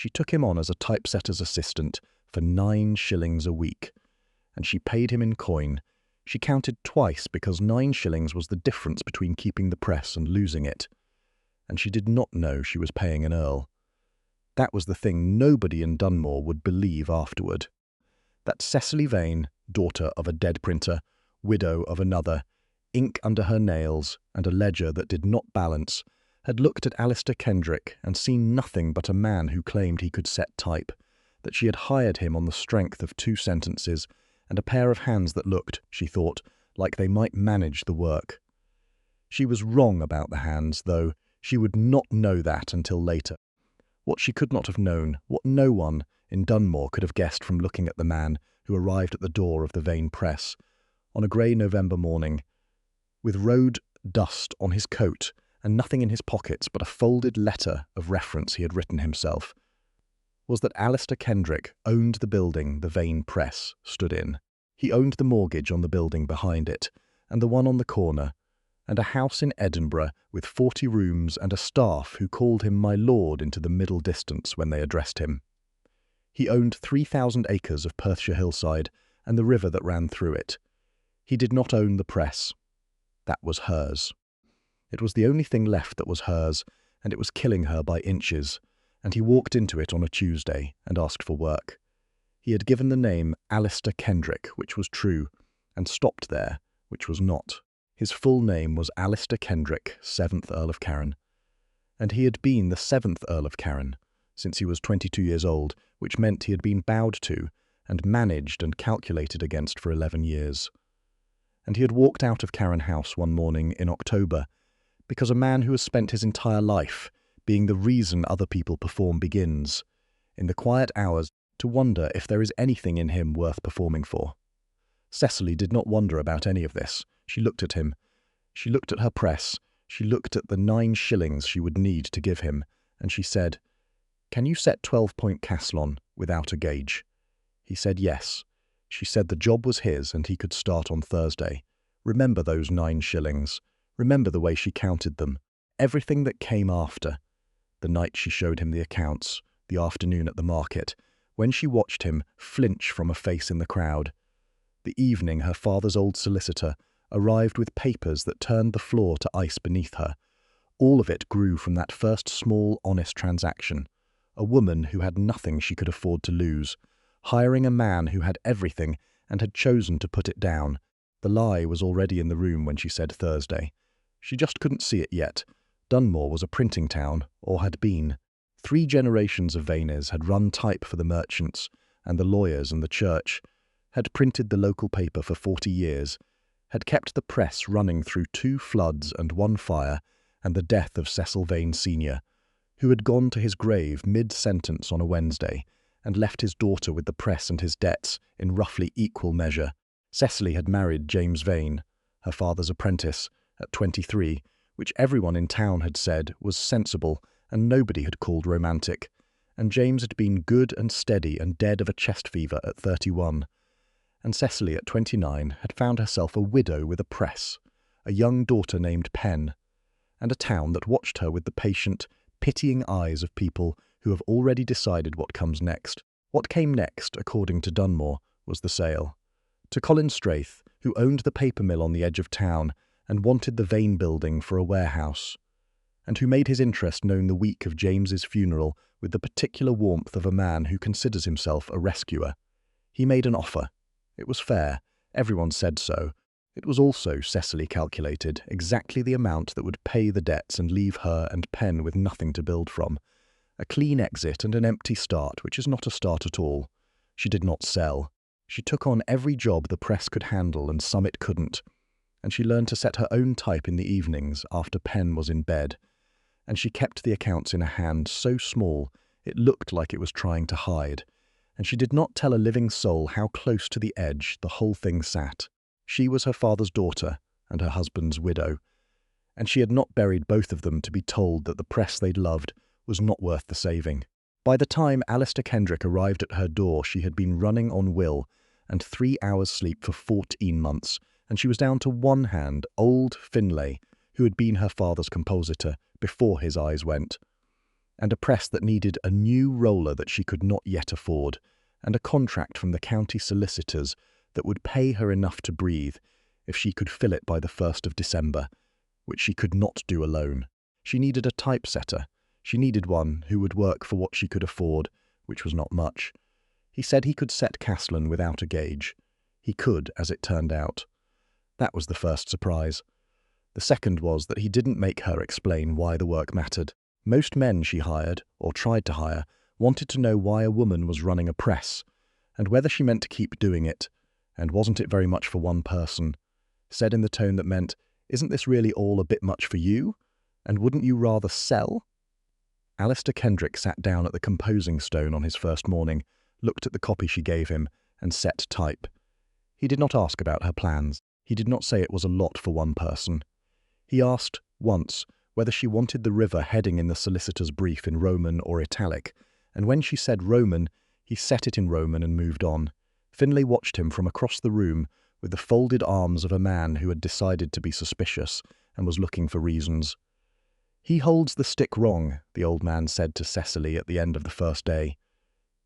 She took him on as a typesetter's assistant for 9 shillings a week, and she paid him in coin. She counted twice because 9 shillings was the difference between keeping the press and losing it. And she did not know she was paying an earl. That was the thing nobody in Dunmore would believe afterward. That Cecily Vane, daughter of a dead printer, widow of another, ink under her nails and a ledger that did not balance, had looked at Alistair Kendrick and seen nothing but a man who claimed he could set type, that she had hired him on the strength of 2 sentences and a pair of hands that looked, she thought, like they might manage the work. She was wrong about the hands, though she would not know that until later. What she could not have known, what no one in Dunmore could have guessed from looking at the man who arrived at the door of the Vane Press on a grey November morning, with road dust on his coat and nothing in his pockets but a folded letter of reference he had written himself, was that Alistair Kendrick owned the building the Vane Press stood in. He owned the mortgage on the building behind it, and the one on the corner, and a house in Edinburgh with 40 rooms and a staff who called him my lord into the middle distance when they addressed him. He owned 3,000 acres of Perthshire hillside and the river that ran through it. He did not own the press. That was hers. It was the only thing left that was hers, and it was killing her by inches, and he walked into it on a Tuesday and asked for work. He had given the name Alistair Kendrick, which was true, and stopped there, which was not. His full name was Alistair Kendrick, 7th Earl of Carron, and he had been the 7th Earl of Carron since he was 22 years old, which meant he had been bowed to and managed and calculated against for 11 years. And he had walked out of Carron House one morning in October, because a man who has spent his entire life being the reason other people perform begins, in the quiet hours, to wonder if there is anything in him worth performing for. Cecily did not wonder about any of this. She looked at him. She looked at her press. She looked at the 9 shillings she would need to give him, and she said, "Can you set 12-point Caslon without a gauge?" He said yes. She said the job was his and he could start on Thursday. Remember those 9 shillings. Remember the way she counted them. Everything that came after. The night she showed him the accounts, the afternoon at the market, when she watched him flinch from a face in the crowd. The evening her father's old solicitor arrived with papers that turned the floor to ice beneath her. All of it grew from that first small, honest transaction. A woman who had nothing she could afford to lose, hiring a man who had everything and had chosen to put it down. The lie was already in the room when she said Thursday. She just couldn't see it yet. Dunmore was a printing town, or had been. 3 generations of Vanes had run type for the merchants and the lawyers and the church, had printed the local paper for 40 years, had kept the press running through 2 floods and 1 fire and the death of Cecil Vane Sr., who had gone to his grave mid-sentence on a Wednesday and left his daughter with the press and his debts in roughly equal measure. Cecily had married James Vane, her father's apprentice, at 23, which everyone in town had said was sensible and nobody had called romantic, and James had been good and steady and dead of a chest fever at 31. And Cecily at 29 had found herself a widow with a press, a young daughter named Penn, and a town that watched her with the patient, pitying eyes of people who have already decided what comes next. What came next, according to Dunmore, was the sale. To Colin Straith, who owned the paper mill on the edge of town and wanted the Vane building for a warehouse, and who made his interest known the week of James's funeral with the particular warmth of a man who considers himself a rescuer. He made an offer. It was fair. Everyone said so. It was also, Cecily calculated, exactly the amount that would pay the debts and leave her and Penn with nothing to build from. A clean exit and an empty start, which is not a start at all. She did not sell. She took on every job the press could handle and some it couldn't, and she learned to set her own type in the evenings after Penn was in bed, and she kept the accounts in a hand so small it looked like it was trying to hide, and she did not tell a living soul how close to the edge the whole thing sat. She was her father's daughter and her husband's widow, and she had not buried both of them to be told that the press they'd loved was not worth the saving. By the time Alistair Kendrick arrived at her door, she had been running on will and 3 hours' sleep for 14 months, and she was down to one hand, old Finlay, who had been her father's compositor, before his eyes went. and a press that needed a new roller that she could not yet afford, and a contract from the county solicitors that would pay her enough to breathe if she could fill it by the 1st of December, which she could not do alone. She needed a typesetter. She needed one who would work for what she could afford, which was not much. He said he could set Caslin without a gauge. He could, as it turned out. That was the first surprise. The second was that he didn't make her explain why the work mattered. Most men she hired, or tried to hire, wanted to know why a woman was running a press, and whether she meant to keep doing it, and wasn't it very much for one person, said in the tone that meant, "Isn't this really all a bit much for you? And wouldn't you rather sell?" Alistair Kendrick sat down at the composing stone on his first morning, looked at the copy she gave him, and set type. He did not ask about her plans. He did not say it was a lot for one person. He asked, once, whether she wanted the river heading in the solicitor's brief in Roman or italic, and when she said Roman, he set it in Roman and moved on. Finlay watched him from across the room with the folded arms of a man who had decided to be suspicious and was looking for reasons. "He holds the stick wrong," the old man said to Cecily at the end of the first day.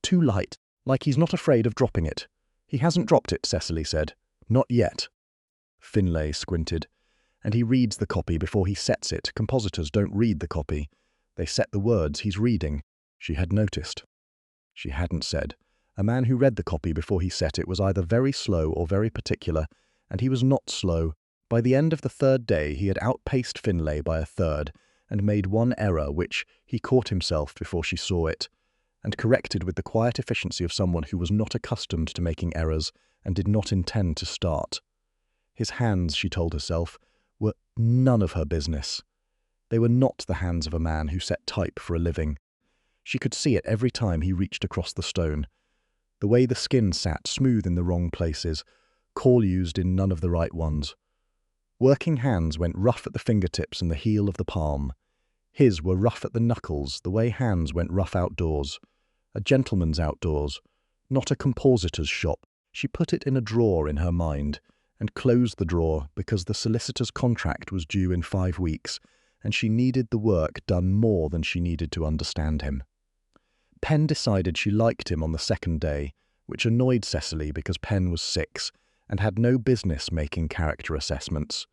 "Too light, like he's not afraid of dropping it." "He hasn't dropped it," Cecily said. "Not yet." Finlay squinted. "And he reads the copy before he sets it. Compositors don't read the copy. They set the words he's reading." She had noticed. She hadn't said. A man who read the copy before he set it was either very slow or very particular, and he was not slow. By the end of the third day he had outpaced Finlay by a third, and made one error which he caught himself before she saw it, and corrected with the quiet efficiency of someone who was not accustomed to making errors and did not intend to start. His hands, she told herself, were none of her business. They were not the hands of a man who set type for a living. She could see it every time he reached across the stone. The way the skin sat smooth in the wrong places, caul used in none of the right ones. Working hands went rough at the fingertips and the heel of the palm. His were rough at the knuckles, the way hands went rough outdoors. A gentleman's outdoors, not a compositor's shop. She put it in a drawer in her mind, and closed the drawer because the solicitor's contract was due in 5 weeks, and she needed the work done more than she needed to understand him. Penn decided she liked him on the second day, which annoyed Cecily because Penn was 6 and had no business making character assessments.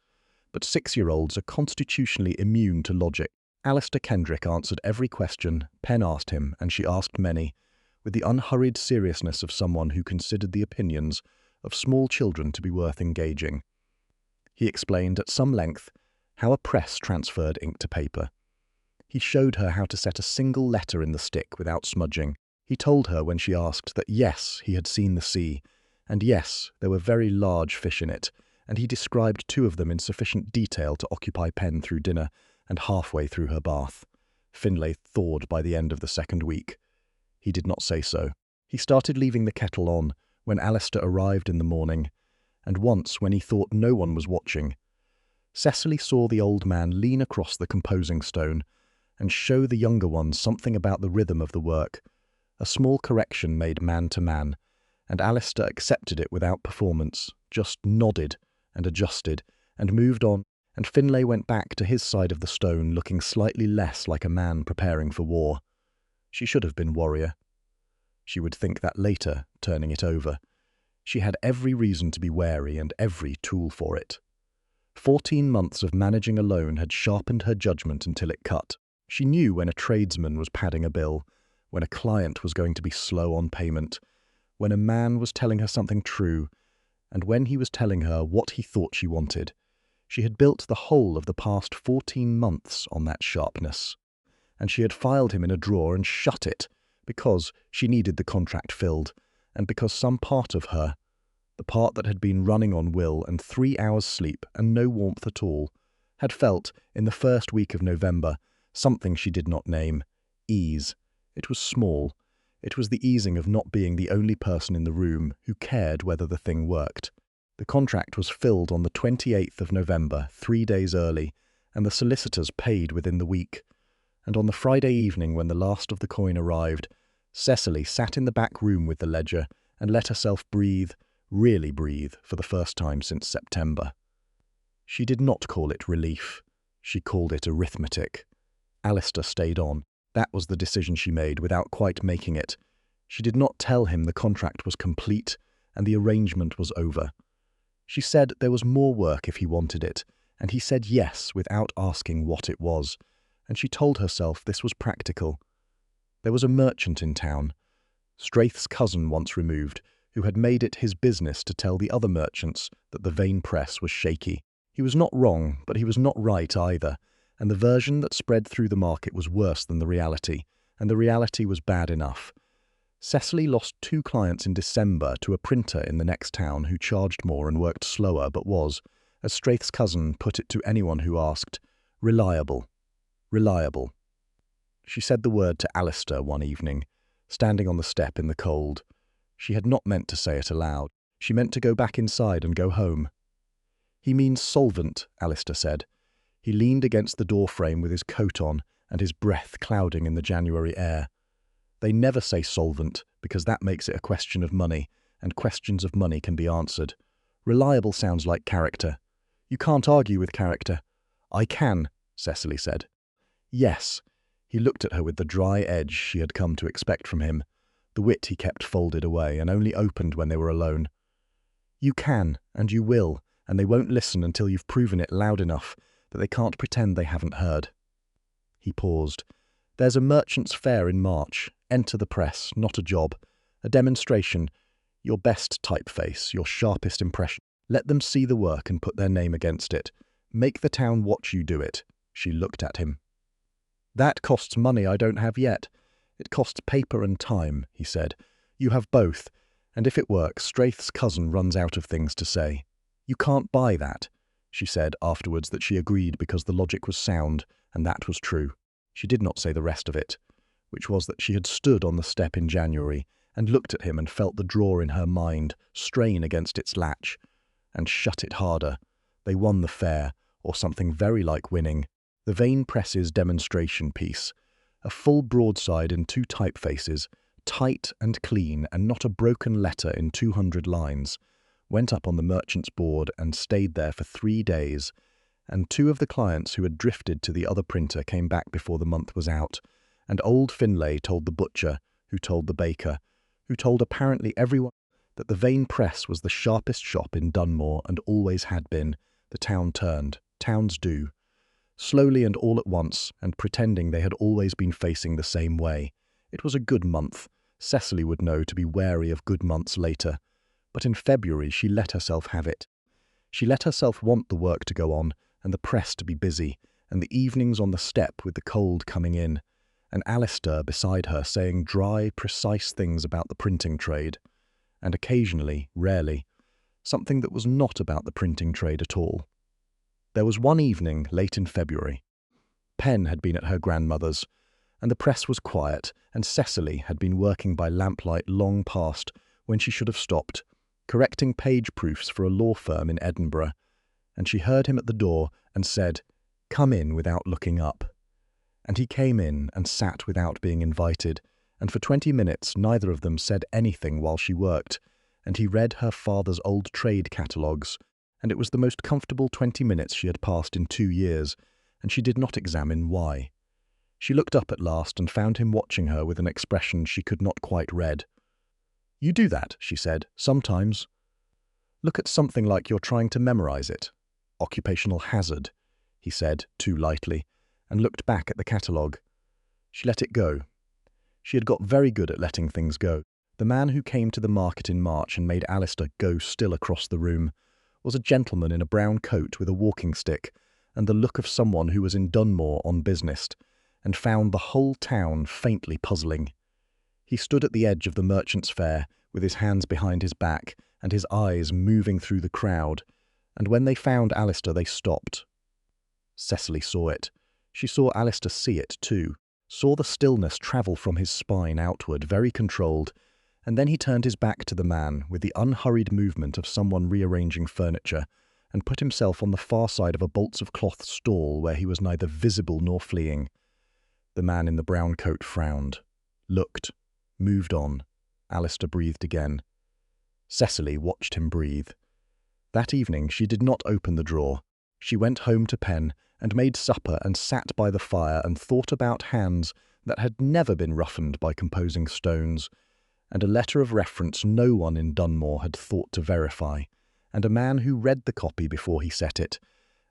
But 6-year-olds are constitutionally immune to logic. Alistair Kendrick answered every question Penn asked him, and she asked many, with the unhurried seriousness of someone who considered the opinions of small children to be worth engaging. He explained at some length how a press transferred ink to paper. He showed her how to set a single letter in the stick without smudging. He told her when she asked that yes, he had seen the sea, and yes, there were very large fish in it, and he described 2 of them in sufficient detail to occupy Penn through dinner and halfway through her bath. Finlay thawed by the end of the 2nd week. He did not say so. He started leaving the kettle on when Alistair arrived in the morning, and once when he thought no one was watching. Cecily saw the old man lean across the composing stone and show the younger ones something about the rhythm of the work, a small correction made man to man, and Alistair accepted it without performance, just nodded and adjusted, and moved on, and Finlay went back to his side of the stone looking slightly less like a man preparing for war. She should have been warrior. She would think that later, turning it over. She had every reason to be wary and every tool for it. 14 months of managing alone had sharpened her judgment until it cut. She knew when a tradesman was padding a bill, when a client was going to be slow on payment, when a man was telling her something true, and when he was telling her what he thought she wanted. She had built the whole of the past 14 months on that sharpness, and she had filed him in a drawer and shut it, because she needed the contract filled, and because some part of her, the part that had been running on will and 3 hours' sleep and no warmth at all, had felt, in the first week of November, something she did not name, ease. It was small. It was the easing of not being the only person in the room who cared whether the thing worked. The contract was filled on the 28th of November, 3 days early, and the solicitors paid within the week. And on the Friday evening when the last of the coin arrived, Cecily sat in the back room with the ledger and let herself breathe, really breathe, for the first time since September. She did not call it relief. She called it arithmetic. Alistair stayed on. That was the decision she made without quite making it. She did not tell him the contract was complete and the arrangement was over. She said there was more work if he wanted it, and he said yes without asking what it was, and she told herself this was practical. There was a merchant in town, Straith's cousin once removed, who had made it his business to tell the other merchants that the Vane press was shaky. He was not wrong, but he was not right either, and the version that spread through the market was worse than the reality, and the reality was bad enough. Cecily lost 2 clients in December to a printer in the next town who charged more and worked slower but was, as Straith's cousin put it to anyone who asked, reliable. Reliable. She said the word to Alistair one evening, standing on the step in the cold. She had not meant to say it aloud. She meant to go back inside and go home. "He means solvent," Alistair said. He leaned against the door frame with his coat on and his breath clouding in the January air. "They never say solvent because that makes it a question of money, and questions of money can be answered. Reliable sounds like character. You can't argue with character." "I can," Cecily said. "Yes." He looked at her with the dry edge she had come to expect from him. The wit he kept folded away and only opened when they were alone. "You can, and you will, and they won't listen until you've proven it loud enough that they can't pretend they haven't heard." He paused. "There's a merchant's fair in March. Enter the press, not a job. A demonstration. Your best typeface, your sharpest impression. Let them see the work and put their name against it. Make the town watch you do it." She looked at him. "That costs money I don't have yet. It costs paper and time," he said. "You have both, and if it works, Straith's cousin runs out of things to say." "You can't buy that," she said afterwards that she agreed because the logic was sound, and that was true. She did not say the rest of it, which was that she had stood on the step in January and looked at him and felt the drawer in her mind strain against its latch, and shut it harder. They won the fair, or something very like winning. The Vane Press's demonstration piece, a full broadside in 2 typefaces, tight and clean and not a broken letter in 200 lines, went up on the merchant's board and stayed there for 3 days, and 2 of the clients who had drifted to the other printer came back before the month was out, and old Finlay told the butcher, who told the baker, who told apparently everyone that the Vane Press was the sharpest shop in Dunmore and always had been. The town turned. Towns do. Slowly and all at once, and pretending they had always been facing the same way. It was a good month. Cecily would know to be wary of good months later. But in February she let herself have it. She let herself want the work to go on, and the press to be busy, and the evenings on the step with the cold coming in, and Alistair beside her saying dry, precise things about the printing trade, and occasionally, rarely, something that was not about the printing trade at all. There was one evening late in February. Pen had been at her grandmother's, and the press was quiet, and Cecily had been working by lamplight long past when she should have stopped, correcting page proofs for a law firm in Edinburgh, and she heard him at the door and said, "Come in," without looking up. And he came in and sat without being invited, and for 20 minutes neither of them said anything while she worked, and he read her father's old trade catalogues, and it was the most comfortable 20 minutes she had passed in 2 years, and she did not examine why. She looked up at last and found him watching her with an expression she could not quite read. "You do that," she said, "sometimes. Look at something like you're trying to memorize it. Occupational hazard," he said, too lightly, and looked back at the catalogue. She let it go. She had got very good at letting things go. The man who came to the market in March and made Alistair go still across the room was a gentleman in a brown coat with a walking stick and the look of someone who was in Dunmore on business and found the whole town faintly puzzling. He stood at the edge of the merchant's fair with his hands behind his back and his eyes moving through the crowd, and when they found Alistair they stopped. Cecily saw it. She saw Alistair see it too, saw the stillness travel from his spine outward, very controlled, and then he turned his back to the man with the unhurried movement of someone rearranging furniture, and put himself on the far side of a bolts of cloth stall where he was neither visible nor fleeing. The man in the brown coat frowned, looked, moved on. Alistair breathed again. Cecily watched him breathe. That evening she did not open the drawer. She went home to Pen and made supper and sat by the fire and thought about hands that had never been roughened by composing stones, and a letter of reference no one in Dunmore had thought to verify, and a man who read the copy before he set it,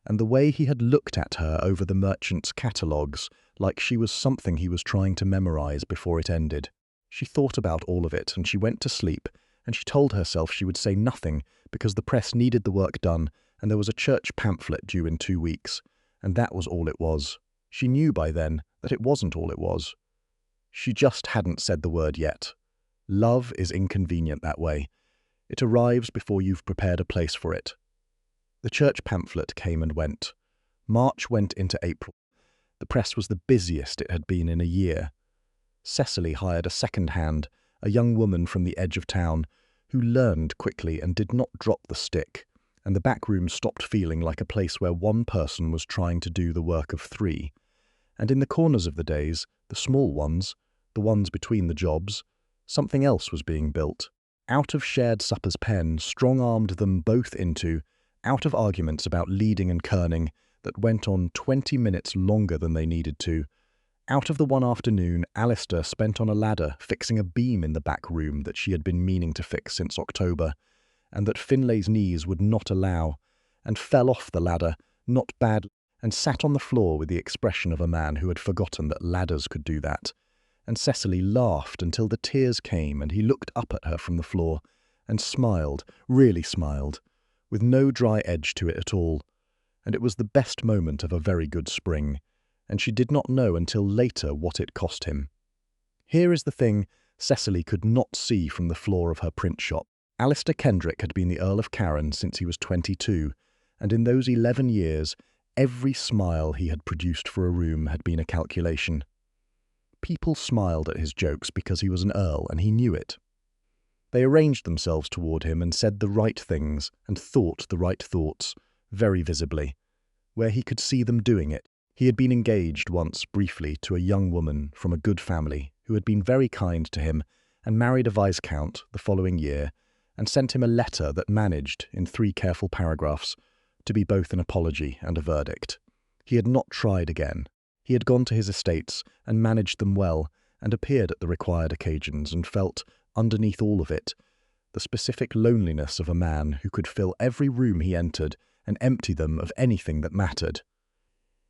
and the way he had looked at her over the merchant's catalogues like she was something he was trying to memorize before it ended. She thought about all of it, and she went to sleep, and she told herself she would say nothing because the press needed the work done, and there was a church pamphlet due in 2 weeks, and that was all it was. She knew by then that it wasn't all it was. She just hadn't said the word yet. Love is inconvenient that way. It arrives before you've prepared a place for it. The church pamphlet came and went. March went into April. The press was the busiest it had been in a year. Cecily hired a second hand, a young woman from the edge of town, who learned quickly and did not drop the stick, and the back room stopped feeling like a place where one person was trying to do the work of 3. And in the corners of the days, the small ones, the ones between the jobs, something else was being built. Out of shared suppers pen strong-armed them both into, out of arguments about leading and kerning that went on 20 minutes longer than they needed to, out of the one afternoon Alistair spent on a ladder fixing a beam in the back room that she had been meaning to fix since October, and that Finlay's knees would not allow, and fell off the ladder, not badly, and sat on the floor with the expression of a man who had forgotten that ladders could do that. And Cecily laughed until the tears came, and he looked up at her from the floor, and smiled, really smiled, with no dry edge to it at all, and it was the best moment of a very good spring, and she did not know until later what it cost him. Here is the thing Cecily could not see from the floor of her print shop. Alistair Kendrick had been the Earl of Carron since he was 22, and in those 11 years, every smile he had produced for a room had been a calculation. People smiled at his jokes because he was an earl, and he knew it. They arranged themselves toward him and said the right things and thought the right thoughts, very visibly, where he could see them doing it. He had been engaged once, briefly, to a young woman from a good family who had been very kind to him and married a viscount the following year and sent him a letter that managed, in 3 careful paragraphs, to be both an apology and a verdict. He had not tried again. He had gone to his estates and managed them well and appeared at the required occasions and felt, underneath all of it, the specific loneliness of a man who could fill every room he entered and empty them of anything that mattered.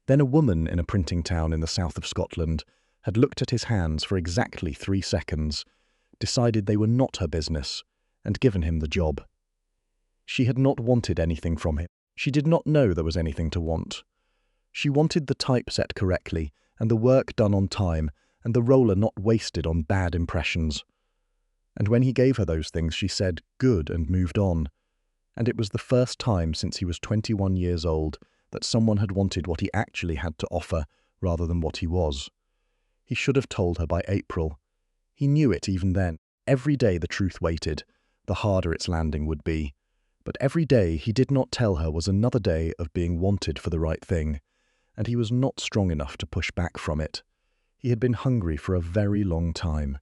Then a woman in a printing town in the south of Scotland had looked at his hands for exactly 3 seconds, decided they were not her business, and given him the job. She had not wanted anything from him. She did not know there was anything to want. She wanted the type set correctly, and the work done on time, and the roller not wasted on bad impressions. And when he gave her those things, she said, "Good," and moved on. And it was the first time since he was 21 years old that someone had wanted what he actually had to offer rather than what he was. He should have told her by April. He knew it even then. Every day the truth waited, the harder its landing would be. But every day he did not tell her was another day of being wanted for the right thing, and he was not strong enough to push back from it. He had been hungry for a very long time.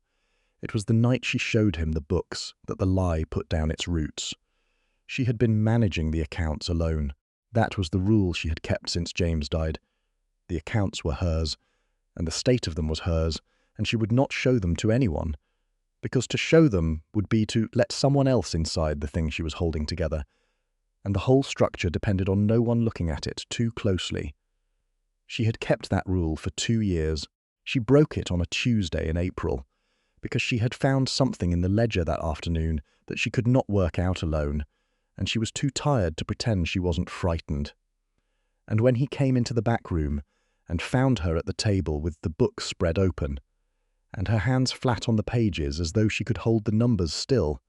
It was the night she showed him the books that the lie put down its roots. She had been managing the accounts alone. That was the rule she had kept since James died. The accounts were hers, and the state of them was hers, and she would not show them to anyone, because to show them would be to let someone else inside the thing she was holding together, and the whole structure depended on no one looking at it too closely. She had kept that rule for 2 years. She broke it on a Tuesday in April, because she had found something in the ledger that afternoon that she could not work out alone, and she was too tired to pretend she wasn't frightened. And when he came into the back room and found her at the table with the book spread open, and her hands flat on the pages as though she could hold the numbers still,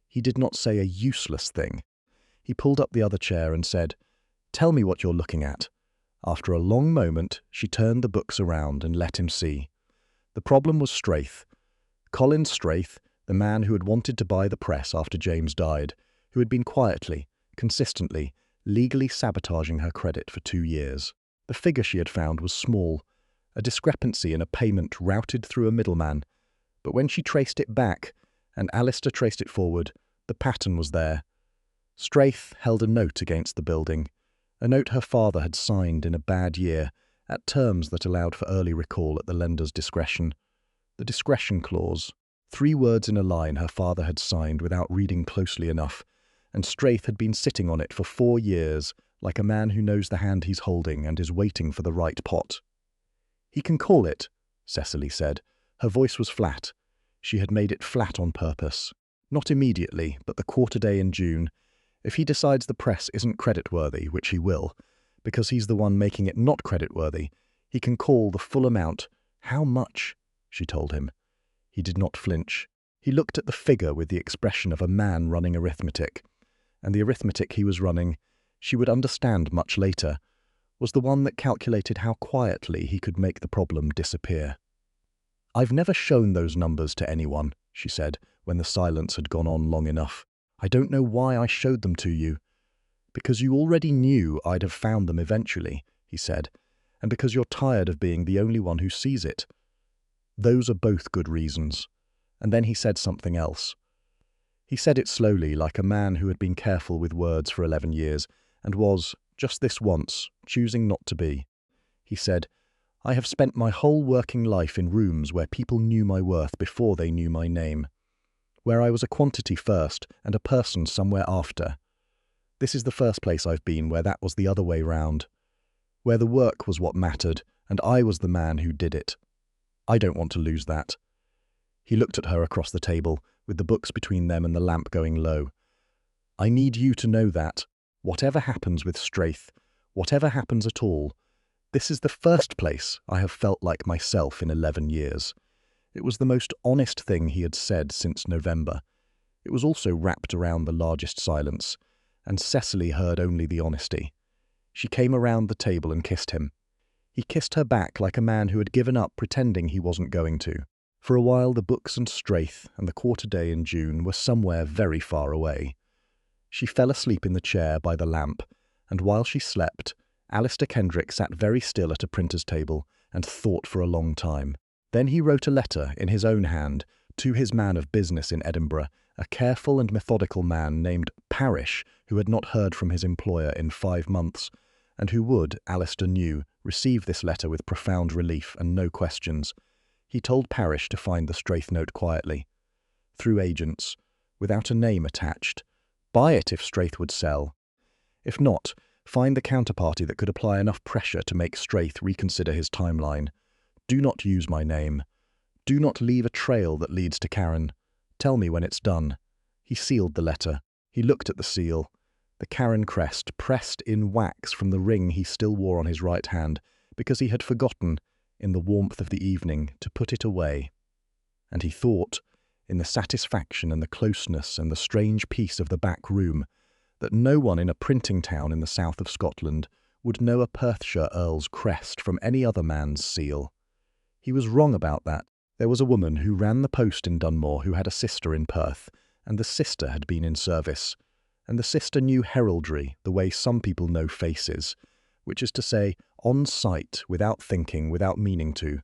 he did not say a useless thing. He pulled up the other chair and said, "Tell me what you're looking at." After a long moment, she turned the books around and let him see. The problem was Straith. Colin Straith, the man who had wanted to buy the press after James died, who had been quietly, consistently, legally sabotaging her credit for 2 years. The figure she had found was small, a discrepancy in a payment routed through a middleman, but when she traced it back, and Alistair traced it forward, the pattern was there. Straith held a note against the building, a note her father had signed in a bad year, at terms that allowed for early recall at the lender's discretion. The discretion clause, 3 words in a line her father had signed without reading closely enough, and Straith had been sitting on it for 4 years, like a man who knows the hand he's holding and is waiting for the right pot. "He can call it," Cecily said. Her voice was flat. She had made it flat on purpose. "Not immediately, but the quarter day in June. If he decides the press isn't creditworthy, which he will, because he's the one making it not creditworthy, he can call the full amount." "How much?" she told him. He did not flinch. He looked at the figure with the expression of a man running arithmetic. And the arithmetic he was running, she would understand much later, was the one that calculated how quietly he could make the problem disappear. "I've never shown those numbers to anyone," she said, when the silence had gone on long enough. "I don't know why I showed them to you." "Because you already knew I'd have found them eventually," he said, "and because you're tired of being the only one who sees it. Those are both good reasons." And then he said something else. He said it slowly, like a man who had been careful with words for 11 years, and was, just this once, choosing not to be. He said, "I have spent my whole working life in rooms where people knew my worth before they knew my name, where I was a quantity first and a person somewhere after. This is the first place I've been where that was the other way round, where the work was what mattered and I was the man who did it. I don't want to lose that." He looked at her across the table, with the books between them and the lamp going low. "I need you to know that, whatever happens with Straith, whatever happens at all, this is the first place I have felt like myself in 11 years. It was the most honest thing he had said since November. It was also wrapped around the largest silence, and Cecily heard only the honesty. She came around the table and kissed him. He kissed her back like a man who had given up pretending he wasn't going to. For a while the books and Straith and the quarter day in June were somewhere very far away. She fell asleep in the chair by the lamp, and while she slept, Alistair Kendrick sat very still at a printer's table and thought for a long time. Then he wrote a letter in his own hand to his man of business in Edinburgh, a careful and methodical man named Parrish, who had not heard from his employer in 5 months, and who would, Alistair knew, receive this letter with profound relief and no questions. He told Parrish to find the Straith note quietly, through agents, without a name attached. Buy it if Straith would sell. If not, find the counterparty that could apply enough pressure to make Straith reconsider his timeline. Do not use my name. Do not leave a trail that leads to Karen. Tell me when it's done." He sealed the letter. He looked at the seal, the Karen crest pressed in wax from the ring he still wore on his right hand, because he had forgotten, in the warmth of the evening, to put it away. And he thought, in the satisfaction and the closeness and the strange peace of the back room, that no one in a printing town in the south of Scotland would know a Perthshire earl's crest from any other man's seal. He was wrong about that. There was a woman who ran the post in Dunmore who had a sister in Perth, and the sister had been in service. And the sister knew heraldry the way some people know faces, which is to say, on sight, without thinking, without meaning to.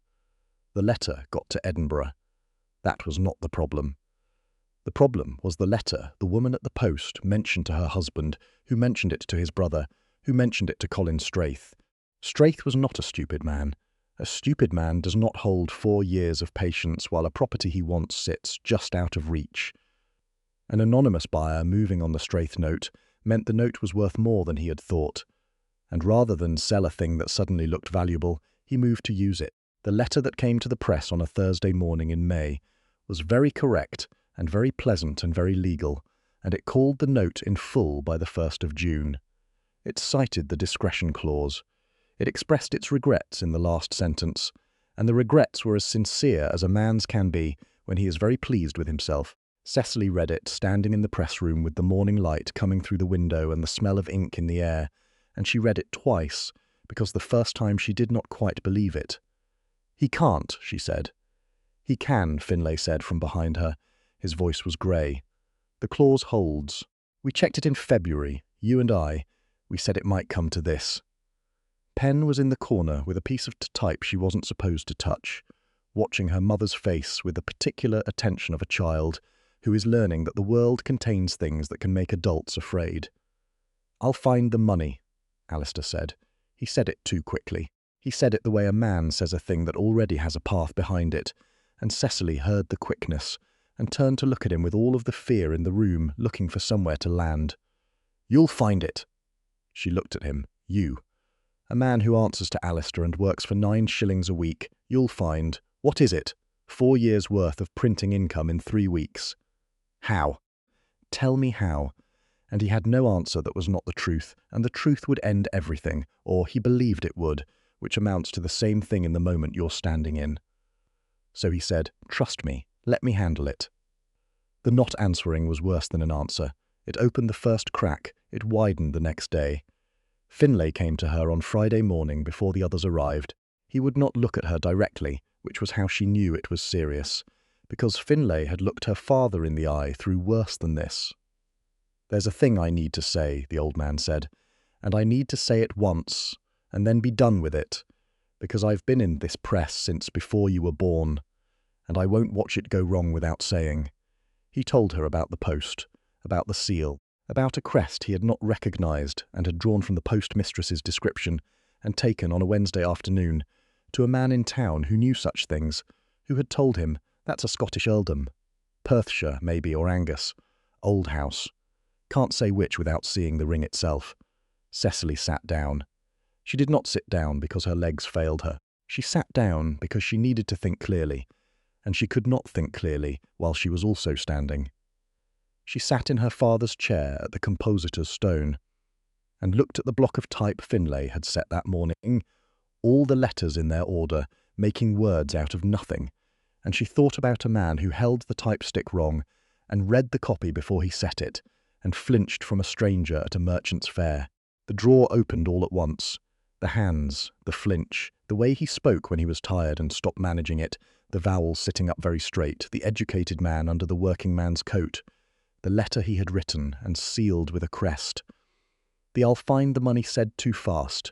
The letter got to Edinburgh. That was not the problem. The problem was the letter the woman at the post mentioned to her husband, who mentioned it to his brother, who mentioned it to Colin Straith. Straith was not a stupid man. A stupid man does not hold 4 years of patience while a property he wants sits just out of reach. An anonymous buyer moving on the Straith note meant the note was worth more than he had thought, and rather than sell a thing that suddenly looked valuable, he moved to use it. The letter that came to the press on a Thursday morning in May was very correct and very pleasant and very legal, and it called the note in full by the 1st of June. It cited the discretion clause. It expressed its regrets in the last sentence, and the regrets were as sincere as a man's can be when he is very pleased with himself. Cecily read it, standing in the press room with the morning light coming through the window and the smell of ink in the air, and she read it twice, because the first time she did not quite believe it. "He can't," she said. "He can," Finlay said from behind her. His voice was grey. "The clause holds. We checked it in February, you and I. We said it might come to this." Pen was in the corner with a piece of type she wasn't supposed to touch, watching her mother's face with the particular attention of a child who is learning that the world contains things that can make adults afraid. "I'll find the money," Alistair said. He said it too quickly. He said it the way a man says a thing that already has a path behind it, and Cecily heard the quickness and turned to look at him with all of the fear in the room, looking for somewhere to land. "You'll find it." She looked at him. "You. A man who answers to Alistair and works for 9 shillings a week. You'll find. What is it? 4 years' worth of printing income in 3 weeks. How? Tell me how." And he had no answer that was not the truth, and the truth would end everything, or he believed it would, which amounts to the same thing in the moment you're standing in. So he said, "Trust me, let me handle it." The not answering was worse than an answer. It opened the first crack, it widened the next day. Finlay came to her on Friday morning before the others arrived. He would not look at her directly, which was how she knew it was serious, because Finlay had looked her father in the eye through worse than this. "There's a thing I need to say," the old man said, "and I need to say it once, and then be done with it, because I've been in this press since before you were born, and I won't watch it go wrong without saying." He told her about the post, about the seal, about a crest he had not recognised and had drawn from the postmistress's description and taken on a Wednesday afternoon, to a man in town who knew such things, who had told him, "That's a Scottish earldom. Perthshire, maybe, or Angus. Old house. Can't say which without seeing the ring itself." Cecily sat down. She did not sit down because her legs failed her. She sat down because she needed to think clearly, and she could not think clearly while she was also standing. She sat in her father's chair at the compositor's stone, and looked at the block of type Finlay had set that morning, all the letters in their order, making words out of nothing, and she thought about a man who held the type stick wrong and read the copy before he set it, and flinched from a stranger at a merchant's fair. The drawer opened all at once. The hands, the flinch, the way he spoke when he was tired and stopped managing it, the vowels sitting up very straight, the educated man under the working man's coat, the letter he had written and sealed with a crest. The "I'll find the money" said too fast.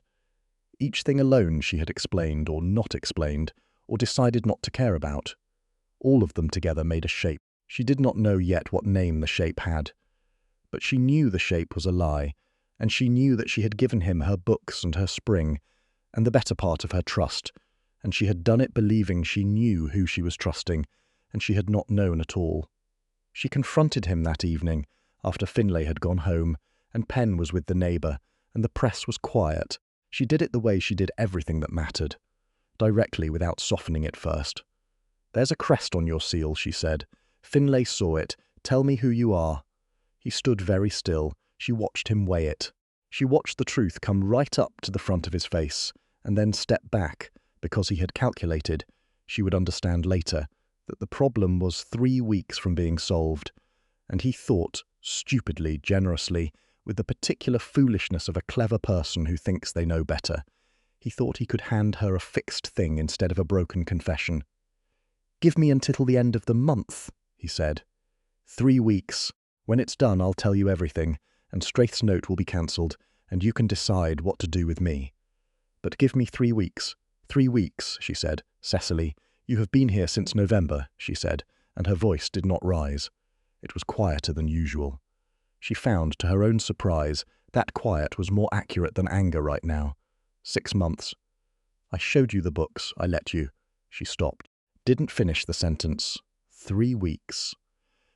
Each thing alone she had explained or not explained, or decided not to care about. All of them together made a shape. She did not know yet what name the shape had. But she knew the shape was a lie, and she knew that she had given him her books and her spring, and the better part of her trust, and she had done it believing she knew who she was trusting, and she had not known at all. She confronted him that evening, after Finlay had gone home, and Penn was with the neighbour, and the press was quiet. She did it the way she did everything that mattered, directly without softening it first. "There's a crest on your seal," she said. "Finlay saw it. Tell me who you are." He stood very still. She watched him weigh it. She watched the truth come right up to the front of his face, and then step back, because he had calculated, she would understand later, that the problem was 3 weeks from being solved, and he thought, stupidly, generously, with the particular foolishness of a clever person who thinks they know better, he thought he could hand her a fixed thing instead of a broken confession. "Give me until the end of the month," he said. 3 weeks. When it's done, I'll tell you everything, and Straith's note will be cancelled, and you can decide what to do with me. But give me 3 weeks. 3 weeks, she said. "Cecily, you have been here since November," she said, and her voice did not rise. It was quieter than usual. She found, to her own surprise, that quiet was more accurate than anger right now. 6 months. "I showed you the books, I let you." She stopped. Didn't finish the sentence. 3 weeks.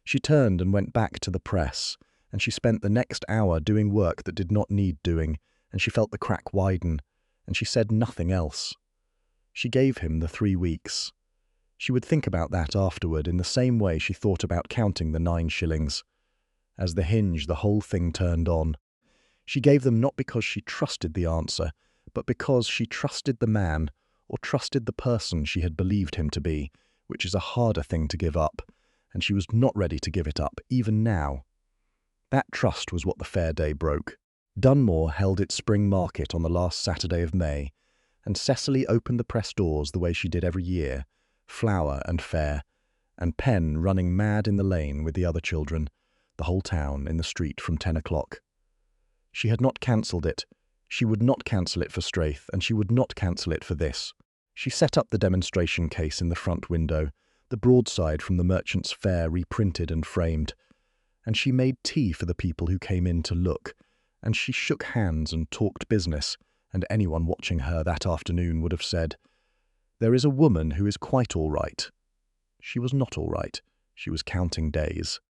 She turned and went back to the press, and she spent the next hour doing work that did not need doing, and she felt the crack widen, and she said nothing else. She gave him the 3 weeks. She would think about that afterward in the same way she thought about counting the 9 shillings. As the hinge, the whole thing turned on. She gave them not because she trusted the answer, but because she trusted the man, or trusted the person she had believed him to be, which is a harder thing to give up, and she was not ready to give it up, even now. That trust was what the fair day broke. Dunmore held its spring market on the last Saturday of May, and Cecily opened the press doors the way she did every year, flower and fair, and Penn running mad in the lane with the other children, the whole town in the street from 10 o'clock. She had not cancelled it. She would not cancel it for Straith, and she would not cancel it for this. She set up the demonstration case in the front window, the broadside from the Merchant's Fair reprinted and framed, and she made tea for the people who came in to look, and she shook hands and talked business, and anyone watching her that afternoon would have said, "There is a woman who is quite all right." She was not all right. She was counting days.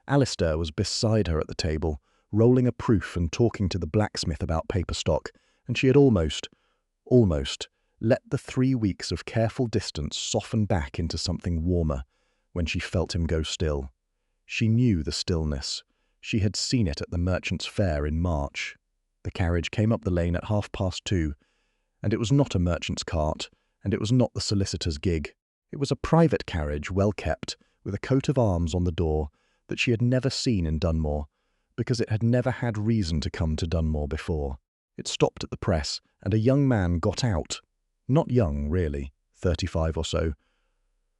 Alistair was beside her at the table, rolling a proof and talking to the blacksmith about paper stock, and she had almost let the 3 weeks of careful distance soften back into something warmer when she felt him go still. She knew the stillness. She had seen it at the Merchants' Fair in March. The carriage came up the lane at 2:30, and it was not a merchant's cart, and it was not the solicitor's gig. It was a private carriage, well kept, with a coat of arms on the door that she had never seen in Dunmore, because it had never had reason to come to Dunmore before. It stopped at the press, and a young man got out. Not young, really, 35 or so,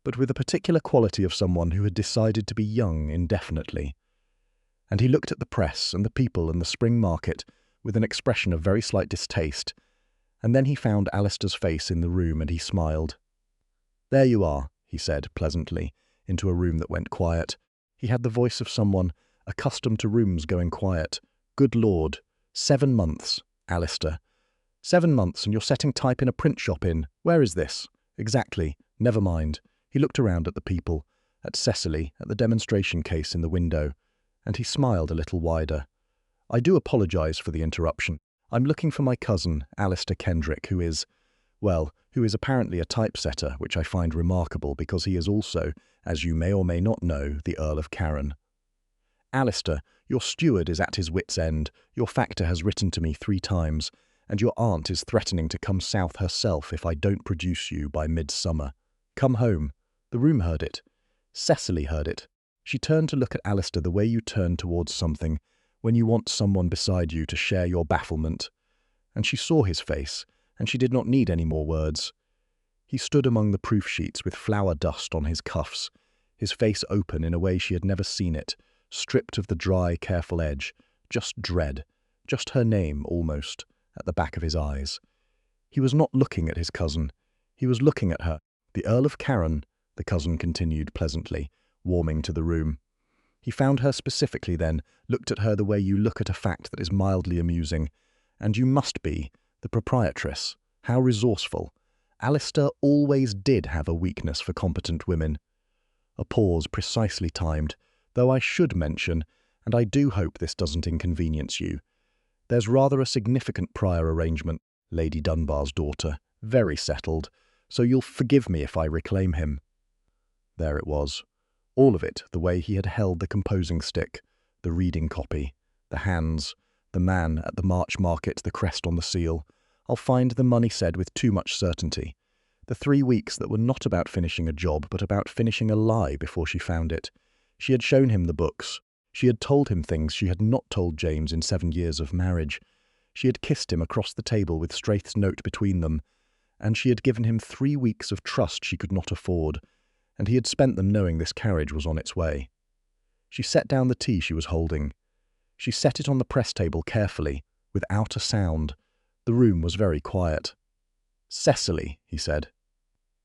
but with a particular quality of someone who had decided to be young indefinitely. And he looked at the press and the people and the spring market with an expression of very slight distaste, and then he found Alistair's face in the room and he smiled. "There you are," he said pleasantly, into a room that went quiet. He had the voice of someone accustomed to rooms going quiet. "Good Lord, 7 months, Alistair. 7 months, and you're setting type in a print shop in. Where is this?" "Exactly. Never mind." He looked around at the people, at Cecily, at the demonstration case in the window, and he smiled a little wider. "I do apologise for the interruption. I'm looking for my cousin, Alistair Kendrick, who is apparently a typesetter, which I find remarkable because he is also, as you may or may not know, the Earl of Carron. Alistair, your steward is at his wit's end. Your factor has written to me 3 times, and your aunt is threatening to come south herself if I don't produce you by midsummer. Come home." The room heard it. Cecily heard it. She turned to look at Alistair the way you turn towards something when you want someone beside you to share your bafflement. And she saw his face, and she did not need any more words. He stood among the proof sheets with flour dust on his cuffs, his face open in a way she had never seen it, stripped of the dry, careful edge, just dread, just her name, almost, at the back of his eyes. He was not looking at his cousin. He was looking at her. "The Earl of Carron," the cousin continued pleasantly, warming to the room. He found her specifically then, looked at her the way you look at a fact that is mildly amusing. "And you must be the proprietress. How resourceful. Alistair always did have a weakness for competent women." A pause precisely timed, though I should mention, and I do hope this doesn't inconvenience you, there's rather a significant prior arrangement, Lady Dunbar's daughter, very settled, so you'll forgive me if I reclaim him. There it was. All of it, the way he had held the composing stick, the reading copy, the hands, the man at the March market, the crest on the seal. I'll find the money said with too much certainty. The 3 weeks that were not about finishing a job, but about finishing a lie before she found it. She had shown him the books. She had told him things she had not told James in 7 years of marriage. She had kissed him across the table with Straith's note between them, and she had given him 3 weeks of trust she could not afford, and he had spent them knowing this carriage was on its way. She set down the tea she was holding. She set it on the press table carefully, without a sound. The room was very quiet. "Cecily," he said.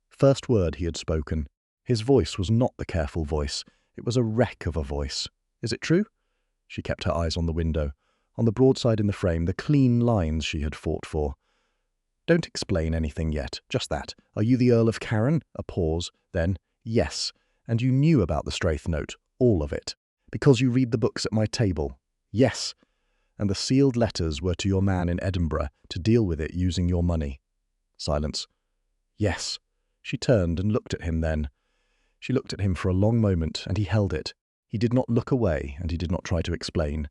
First word he had spoken. His voice was not the careful voice. It was a wreck of a voice. "Is it true?" She kept her eyes on the window, on the broadside in the frame, the clean lines she had fought for. "Don't explain anything yet, just that. Are you the Earl of Carron?" A pause, then, "Yes. And you knew about the Straith note, all of it, because you read the books at my table?" "Yes. And the sealed letters were to your man in Edinburgh to deal with it using your money?" Silence. "Yes." She turned and looked at him then. She looked at him for a long moment, and he held it. He did not look away, and he did not try to explain.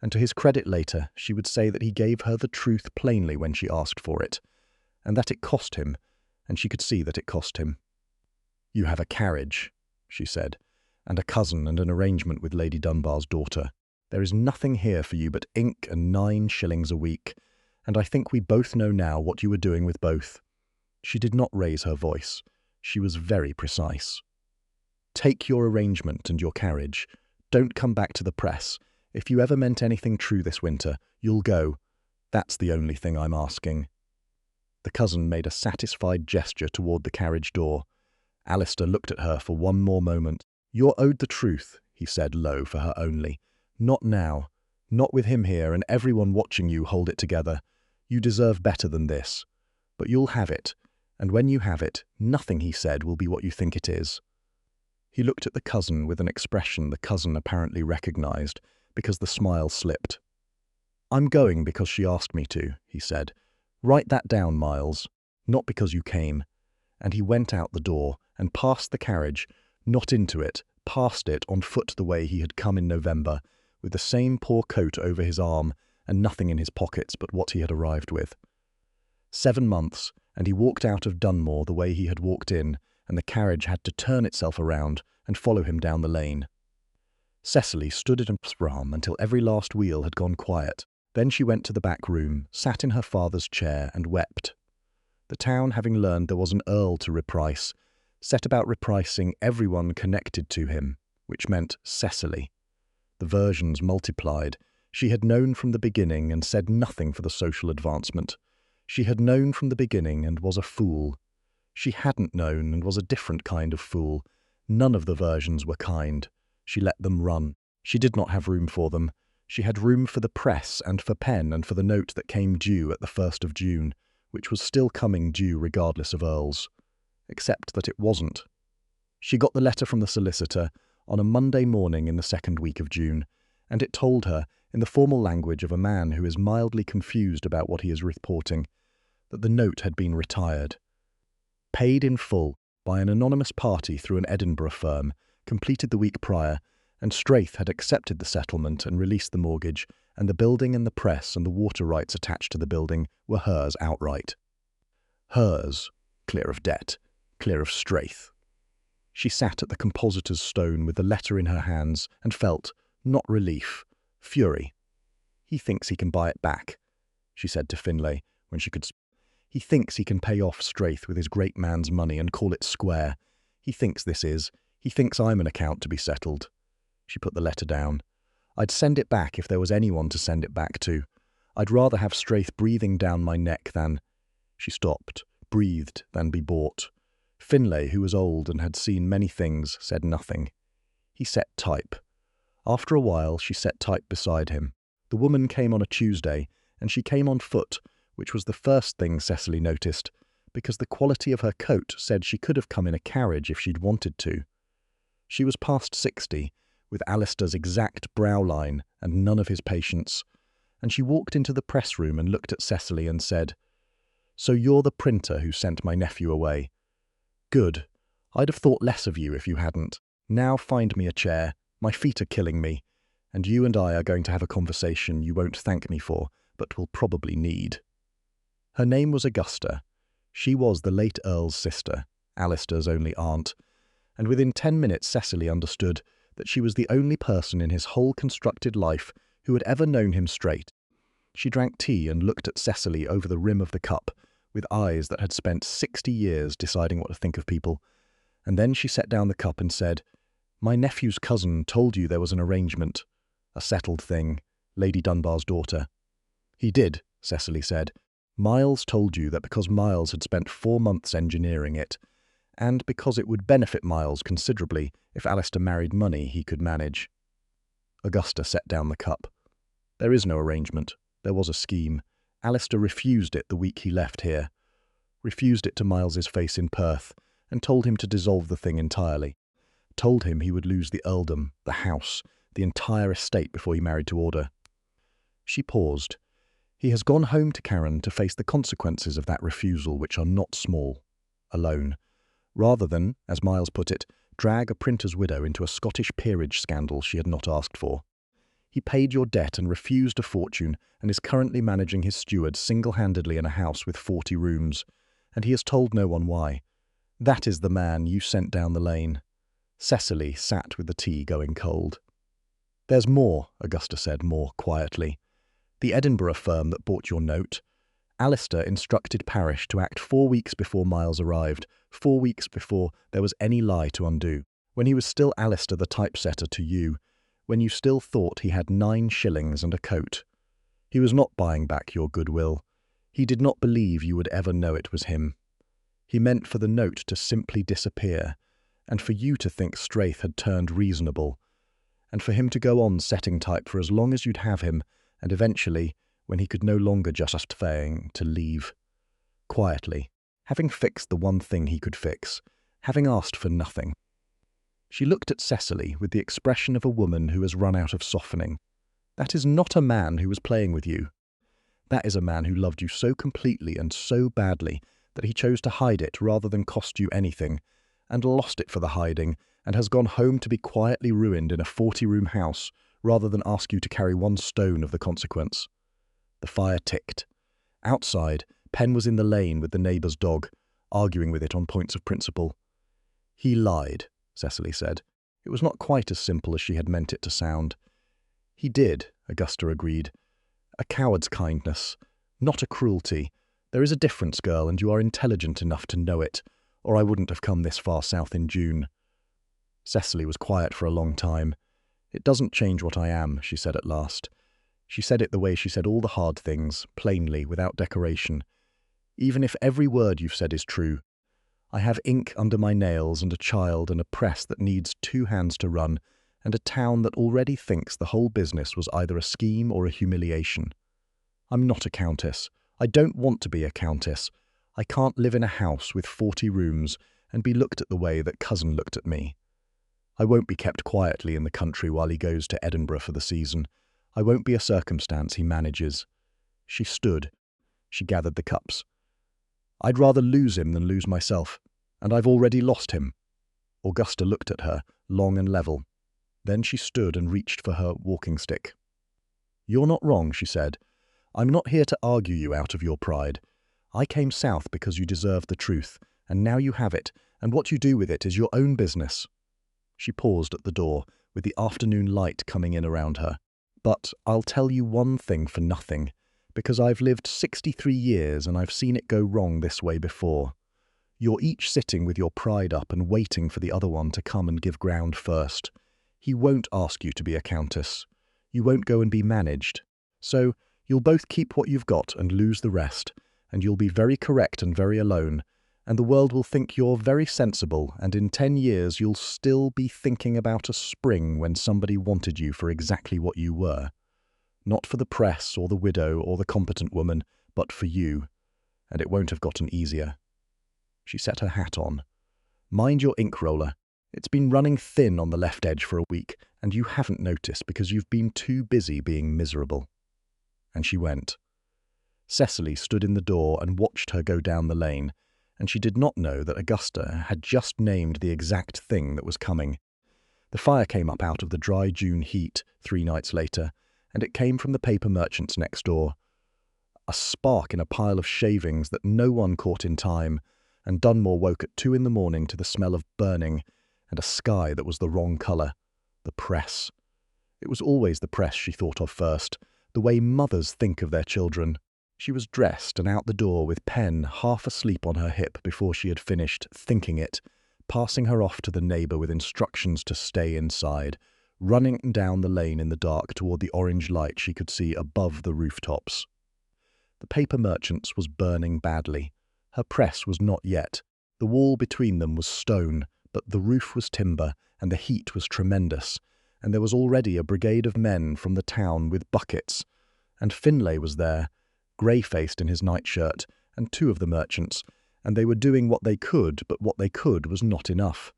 And to his credit later, she would say that he gave her the truth plainly when she asked for it, and that it cost him, and she could see that it cost him. "You have a carriage," she said, "and a cousin and an arrangement with Lady Dunbar's daughter. There is nothing here for you but ink and 9 shillings a week, and I think we both know now what you were doing with both." She did not raise her voice. She was very precise. "Take your arrangement and your carriage. Don't come back to the press. If you ever meant anything true this winter, you'll go. That's the only thing I'm asking." The cousin made a satisfied gesture toward the carriage door. Alistair looked at her for one more moment. "You're owed the truth," he said low for her only. "Not now. Not with him here and everyone watching you hold it together. You deserve better than this. But you'll have it, and when you have it, nothing he said will be what you think it is." He looked at the cousin with an expression the cousin apparently recognized, because the smile slipped. "I'm going because she asked me to," he said. "Write that down, Miles. Not because you came." And he went out the door and past the carriage, not into it, past it on foot the way he had come in November, with the same poor coat over his arm and nothing in his pockets but what he had arrived with. 7 months, and he walked out of Dunmore the way he had walked in, and the carriage had to turn itself around and follow him down the lane. Cecily stood at his arm until every last wheel had gone quiet. Then she went to the back room, sat in her father's chair, and wept. The town, having learned there was an EARL to reprice, set about repricing everyone connected to him, which meant Cecily. The versions multiplied. She had known from the beginning and said nothing for the social advancement. She had known from the beginning and was a fool. She hadn't known and was a different kind of fool. None of the versions were kind. She let them run. She did not have room for them. She had room for the press and for pen and for the note that came due at the 1st of June, which was still coming due regardless of EARLs. Except that it wasn't. She got the letter from the solicitor on a Monday morning in the 2nd week of June, and it told her, in the formal language of a man who is mildly confused about what he is reporting, that the note had been retired. Paid in full by an anonymous party through an Edinburgh firm, completed the week prior, and Straith had accepted the settlement and released the mortgage, and the building and the press and the water rights attached to the building were hers outright. Hers, clear of debt, clear of Straith. She sat at the compositor's stone with the letter in her hands and felt, not relief, fury. "He thinks he can buy it back," she said to Finlay when she could. "He thinks he can pay off Straith with his great man's money and call it square. He thinks he thinks I'm an account to be settled." She put the letter down. "I'd send it back if there was anyone to send it back to. I'd rather have Straith breathing down my neck than—" She stopped, breathed, than be bought. Finlay, who was old and had seen many things, said nothing. He set type. After a while, she set type beside him. The woman came on a Tuesday, and she came on foot, which was the first thing Cecily noticed, because the quality of her coat said she could have come in a carriage if she'd wanted to. She was past 60, with Alistair's exact brow line and none of his patience, and she walked into the press room and looked at Cecily and said, "So you're the printer who sent my nephew away. Good. I'd have thought less of you if you hadn't. Now find me a chair. My feet are killing me, and you and I are going to have a conversation you won't thank me for, but will probably need." Her name was Augusta. She was the late Earl's sister, Alistair's only aunt, and within 10 minutes Cecily understood that she was the only person in his whole constructed life who had ever known him straight. She drank tea and looked at Cecily over the rim of the cup, with eyes that had spent 60 years deciding what to think of people, and then she set down the cup and said, "My nephew's cousin told you there was an arrangement, a settled thing, Lady Dunbar's daughter." "He did," Cecily said. "Miles told you that because Miles had spent 4 months engineering it, and because it would benefit Miles considerably if Alistair married money he could manage." Augusta set down the cup. "There is no arrangement. There was a scheme. Alistair refused it the week he left here. Refused it to Miles's face in Perth, and told him to dissolve the thing entirely. Told him he would lose the earldom, the house, the entire estate before he married to order." She paused. "He has gone home to Karen to face the consequences of that refusal, which are not small, alone, rather than, as Miles put it, drag a printer's widow into a Scottish peerage scandal she had not asked for. He paid your debt and refused a fortune and is currently managing his steward single-handedly in a house with 40 rooms, and he has told no one why. That is the man you sent down the lane." Cecily sat with the tea going cold. "There's more," Augusta said more quietly. "The Edinburgh firm that bought your note. Alistair instructed Parish to act 4 weeks before Miles arrived, 4 weeks before there was any lie to undo, when he was still Alistair the typesetter to you, when you still thought he had 9 shillings and a coat. He was not buying back your goodwill. He did not believe you would ever know it was him. He meant for the note to simply disappear, and for you to think Straith had turned reasonable, and for him to go on setting type for as long as you'd have him, and eventually, when he could no longer just feign to leave. Quietly, having fixed the one thing he could fix, having asked for nothing. She looked at Cecily with the expression of a woman who has run out of softening. That is not a man who was playing with you. That is a man who loved you so completely and so badly that he chose to hide it rather than cost you anything, and lost it for the hiding, and has gone home to be quietly ruined in a 40-room house rather than ask you to carry one stone of the consequence. The fire ticked. Outside, Penn was in the lane with the neighbour's dog, arguing with it on points of principle. He lied, Cecily said. It was not quite as simple as she had meant it to sound. He did, Augusta agreed. A coward's kindness, not a cruelty. There is a difference, girl, and you are intelligent enough to know it, or I wouldn't have come this far south in June. Cecily was quiet for a long time. It doesn't change what I am, she said at last. She said it the way she said all the hard things, plainly, without decoration. Even if every word you've said is true. I have ink under my nails and a child and a press that needs 2 hands to run, and a town that already thinks the whole business was either a scheme or a humiliation. I'm not a countess. I don't want to be a countess. I can't live in a house with 40 rooms and be looked at the way that cousin looked at me. I won't be kept quietly in the country while he goes to Edinburgh for the season. I won't be a circumstance he manages. She stood. She gathered the cups. I'd rather lose him than lose myself, and I've already lost him. Augusta looked at her, long and level. Then she stood and reached for her walking stick. You're not wrong, she said. I'm not here to argue you out of your pride. I came south because you deserved the truth, and now you have it, and what you do with it is your own business. She paused at the door, with the afternoon light coming in around her. But I'll tell you one thing for nothing, because I've lived 63 years and I've seen it go wrong this way before. You're each sitting with your pride up and waiting for the other one to come and give ground first. He won't ask you to be a countess. You won't go and be managed. So you'll both keep what you've got and lose the rest, and you'll be very correct and very alone, and the world will think you're very sensible, and in 10 years you'll still be thinking about a spring when somebody wanted you for exactly what you were. Not for the press or the widow or the competent woman, but for you, and it won't have gotten easier. She set her hat on. Mind your ink roller. It's been running thin on the left edge for a week, and you haven't noticed because you've been too busy being miserable. And she went. Cecily stood in the door and watched her go down the lane, and she did not know that Augusta had just named the exact thing that was coming. The fire came up out of the dry June heat 3 nights later, and it came from the paper merchants next door. A spark in a pile of shavings that no one caught in time, and Dunmore woke at 2 in the morning to the smell of burning, and a sky that was the wrong colour. The press. It was always the press she thought of first, the way mothers think of their children. She was dressed and out the door with Pen half asleep on her hip before she had finished thinking it, passing her off to the neighbour with instructions to stay inside, running down the lane in the dark toward the orange light she could see above the rooftops. The paper merchant's was burning badly. Her press was not yet. The wall between them was stone, but the roof was timber, and the heat was tremendous, and there was already a brigade of men from the town with buckets, and Finlay was there, grey-faced in his nightshirt, and 2 of the merchants, and they were doing what they could, but what they could was not enough.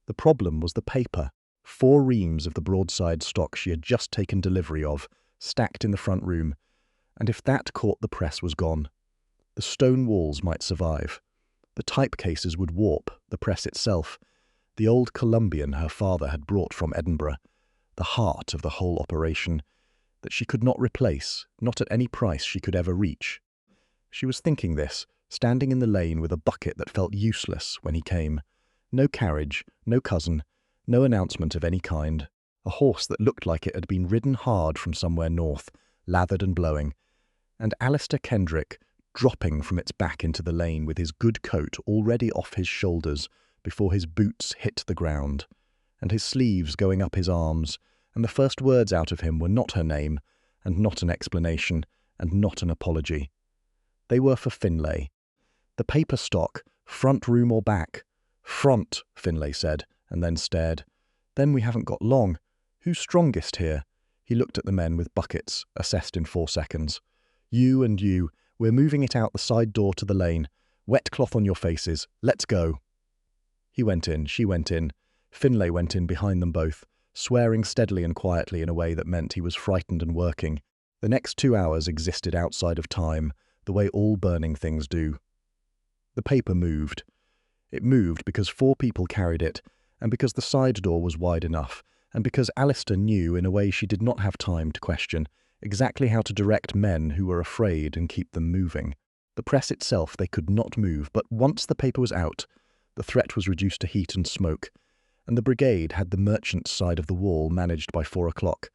The problem was the paper. 4 reams of the broadside stock she had just taken delivery of, stacked in the front room, and if that caught the press was gone. The stone walls might survive. The type cases would warp, the press itself, the old Columbian her father had brought from Edinburgh, the heart of the whole operation, that she could not replace, not at any price she could ever reach. She was thinking this, standing in the lane with a bucket that felt useless when he came. No carriage, no cousin, no announcement of any kind. A horse that looked like it had been ridden hard from somewhere north, lathered and blowing. And Alistair Kendrick, dropping from its back into the lane with his good coat already off his shoulders before his boots hit the ground, and his sleeves going up his arms, and the first words out of him were not her name, and not an explanation, and not an apology. They were for Finlay. The paper stock, front room or back? Front, Finlay said, and then stared. Then we haven't got long. Who's strongest here? He looked at the men with buckets, assessed in 4 seconds. You and you, we're moving it out the side door to the lane. Wet cloth on your faces. Let's go. He went in, she went in. Finlay went in behind them both, swearing steadily and quietly in a way that meant he was frightened and working. The next 2 hours existed outside of time, the way all burning things do. The paper moved. It moved because 4 people carried it, and because the side door was wide enough, and because Alistair knew, in a way she did not have time to question, exactly how to direct men who were afraid and keep them moving. The press itself they could not move, but once the paper was out, the threat was reduced to heat and smoke, and the brigade had the merchant's side of the wall managed by 4 o'clock,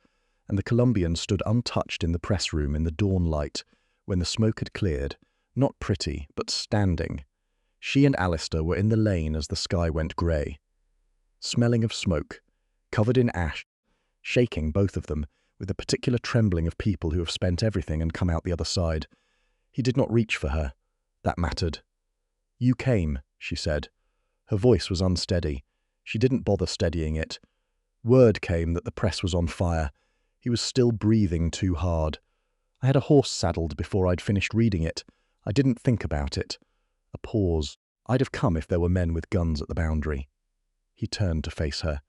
and the Colombians stood untouched in the press room in the dawn light, when the smoke had cleared, not pretty, but standing. She and Alistair were in the lane as the sky went grey, smelling of smoke, covered in ash, shaking, both of them, with the particular trembling of people who have spent everything and come out the other side. He did not reach for her. That mattered. "You came," she said. Her voice was unsteady. She didn't bother steadying it. Word came that the press was on fire. He was still breathing too hard. I had a horse saddled before I'd finished reading it. I didn't think about it. A pause. I'd have come if there were men with guns at the boundary. He turned to face her.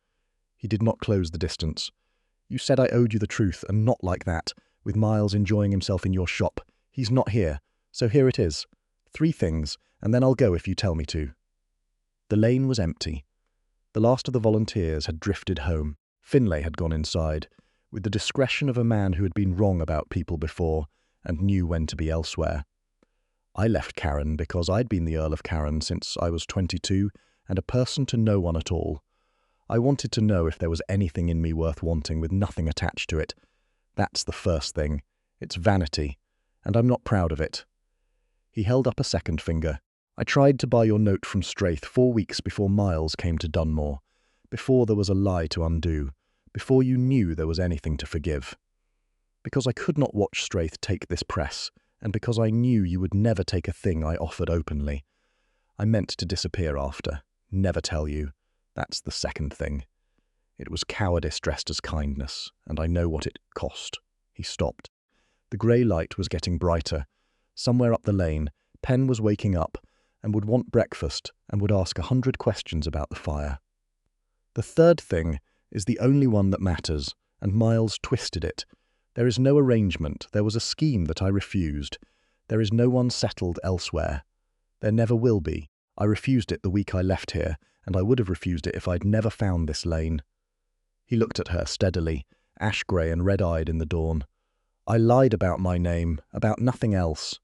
He did not close the distance. "You said I owed you the truth, and not like that, with Miles enjoying himself in your shop. He's not here, so here it is. 3 things, and then I'll go if you tell me to." The lane was empty. The last of the volunteers had drifted home. Finlay had gone inside, with the discretion of a man who had been wrong about people before, and knew when to be elsewhere. I left Karen because I'd been the Earl of Karen since I was 22, and a person to no one at all. I wanted to know if there was anything in me worth wanting with nothing attached to it. That's the first thing. It's vanity, and I'm not proud of it. He held up a second finger. "I tried to buy your note from Straith 4 weeks before Miles came to Dunmore, before there was a lie to undo, before you knew there was anything to forgive. Because I could not watch Straith take this press, and because I knew you would never take a thing I offered openly. I meant to disappear after, never tell you. That's the second thing. It was cowardice dressed as kindness, and I know what it cost." He stopped. The grey light was getting brighter. Somewhere up the lane, Penn was waking up, and would want breakfast, and would ask 100 questions about the fire. "The third thing is the only one that matters, and Miles twisted it. There is no arrangement. There was a scheme that I refused. There is no one settled elsewhere. There never will be. I refused it the week I left here, and I would have refused it if I'd never found this lane." He looked at her steadily, ash-grey and red-eyed in the dawn. "I lied about my name, about nothing else.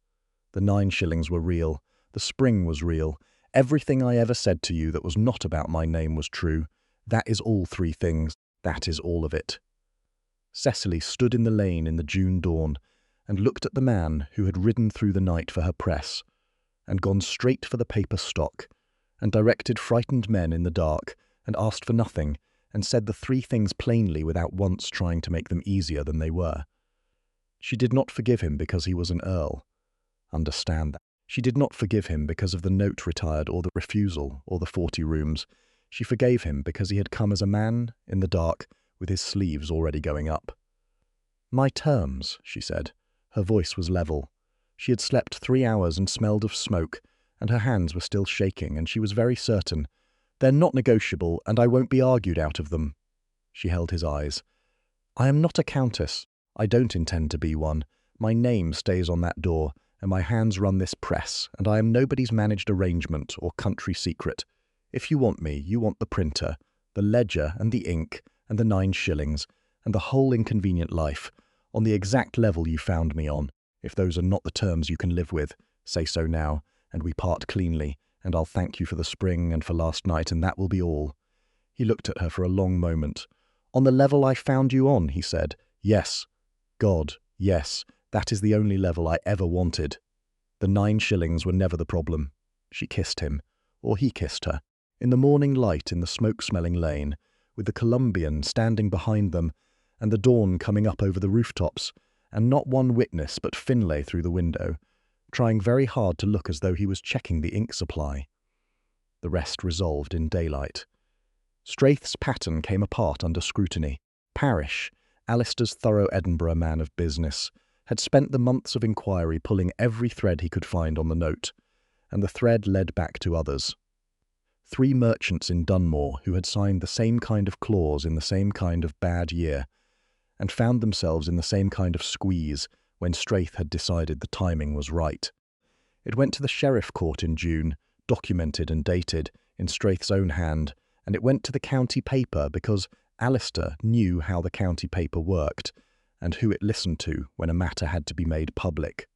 The 9 shillings were real. The spring was real. Everything I ever said to you that was not about my name was true. That is all 3 things. That is all of it." Cecily stood in the lane in the June dawn and looked at the man who had ridden through the night for her press, and gone straight for the paper stock, and directed frightened men in the dark, and asked for nothing, and said the 3 things plainly without once trying to make them easier than they were. She did not forgive him because he was an earl. Understand that. She did not forgive him because of the note retired or the refusal or the 40 rooms. She forgave him because he had come as a man in the dark with his sleeves already going up. "My terms," she said. Her voice was level. She had slept 3 hours and smelled of smoke, and her hands were still shaking, and she was very certain. "They're not negotiable, and I won't be argued out of them." She held his eyes. "I am not a countess. I don't intend to be one. My name stays on that door, and my hands run this press, and I am nobody's managed arrangement or country secret. If you want me, you want the printer, the ledger and the ink, and the 9 shillings, and the whole inconvenient life, on the exact level you found me on. If those are not the terms you can live with, say so now, and we part cleanly, and I'll thank you for the spring and for last night, and that will be all." He looked at her for a long moment. "On the level I found you on," he said. "Yes. God, yes. That is the only level I ever wanted." The 9 shillings were never the problem. She kissed him, or he kissed her, in the morning light in the smoke-smelling lane, with the Colombian standing behind them, and the dawn coming up over the rooftops, and not one witness but Finlay through the window, trying very hard to look as though he was checking the ink supply. The rest resolved in daylight. Straith's pattern came apart under scrutiny. Parish, Alistair's thorough Edinburgh man of business, had spent the months of inquiry pulling every thread he could find on the note, and the thread led back to others. 3 merchants in Dunmore who had signed the same kind of clause in the same kind of bad year, and found themselves in the same kind of squeeze when Straith had decided the timing was right. It went to the sheriff court in June, documented and dated, in Straith's own hand, and it went to the county paper because Alistair knew how the county paper worked and who it listened to when a matter had to be made public.